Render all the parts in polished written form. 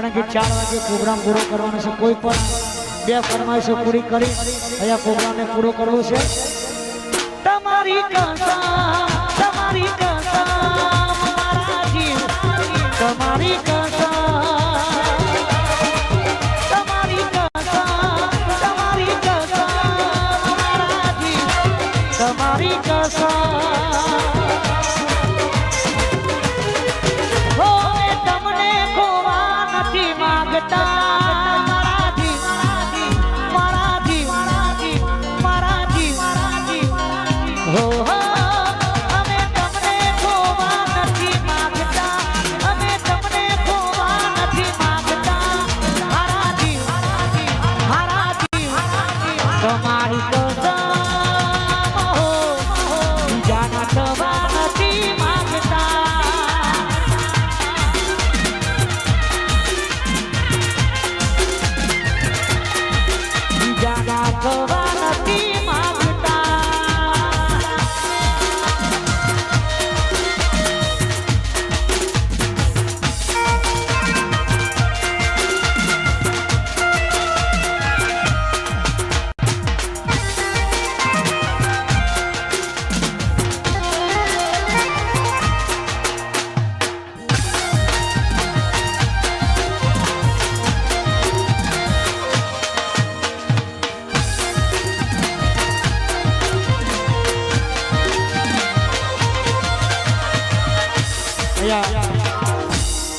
કારણ કે 4 વાગે પ્રોગ્રામ પૂરો કરવાનો છે। કોઈ પણ 2 ફરમાઈશો પૂરી કરી અહીંયા પ્રોગ્રામને પૂરો કરવો છે। તમારી કસમ મારા જીવ, તમારી કસમ, તમારી કસમ મારા જીવ, તમારી કસમ।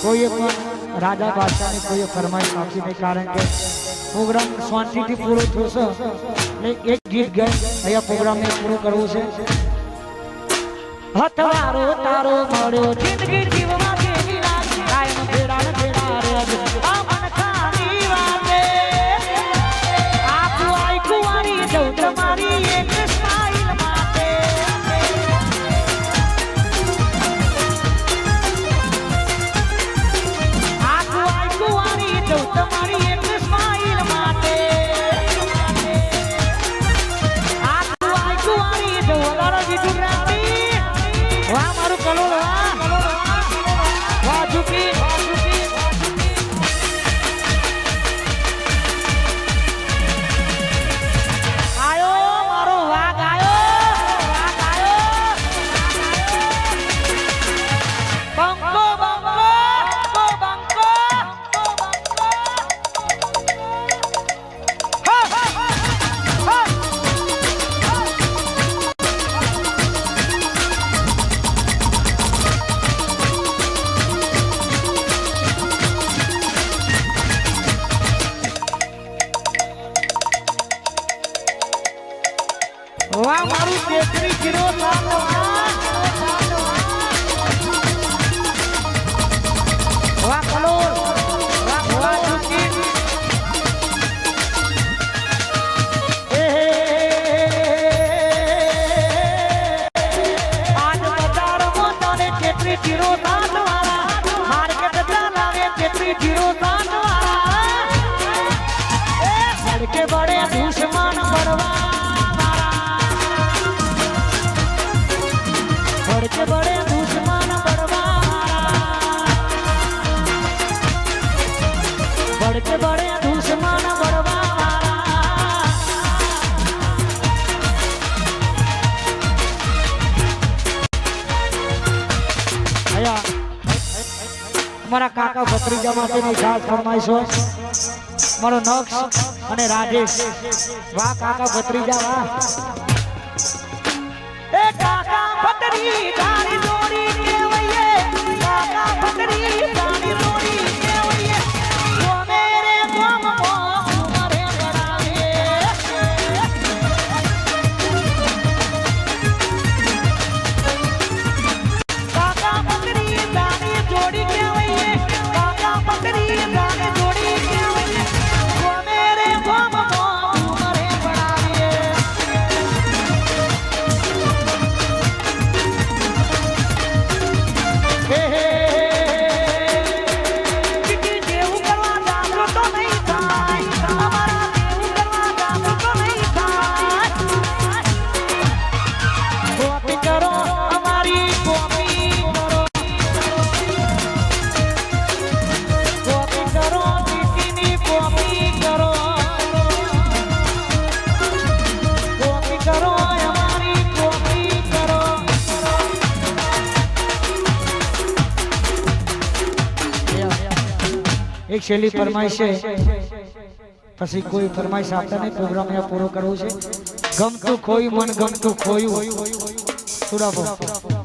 कोई राजा बादशाह ने कोई फरमाइश आपकी नहीं, कारण के प्रोग्राम शांति थी पूरो थयो छे। एक गीत गाय अया प्रोग्राम ने पूरो करवो छे। हथवारो तारो मळ्यो जिंदगी जीववा केवी लागे, कायम भेड़ा ने भेड़ा रे आ मन खानी वागे। आपू आई कुंवारी जौ तमारी एक स्माइल माटे। તમારી એક સ્માઈલ માટે આકુવારી જો વગાડો ગુજરાતી વાહ મારું કલોલ વાહ ઝુકી આયો મારો વાઘ આયો બંકો वाह मारू केसरी गिरो वाह कलोर वाह झुकी आज बाजार में तने केसरी गिरो साथ वाला मार्केट चलावे केसरी गिरो साथ वाला लड़के बड़े दुश्मन बड़वा बड़े बड़े दुश्मन बड़वा बड़े बड़े दुश्मन बड़वा मारा काका भत्रीजा माटेनी खास फरमाइशो मारो नक्ष अने राजेश वाह काका भत्रीजा वाह ए काका भत्रीजा नी जोड़ी केवैये काका भत्रीजा नी जोड़ी केवैये वो मेरे गम को उमरे बढ़ावे काका भत्रीजा नी जोड़ी केवैये काका भत्रीजा नी जोड़ी केवैये वो मेरे गम को उमरे बढ़ावे એક છેલ્લી ફરમાઈશ છે પછી કોઈ ફરમાઈશ આપતા નહીં પ્રોગ્રામ અહીંયા પૂરો કરવો છે ગમતું ખોયું મન ગમતું ખોયું સુરાફો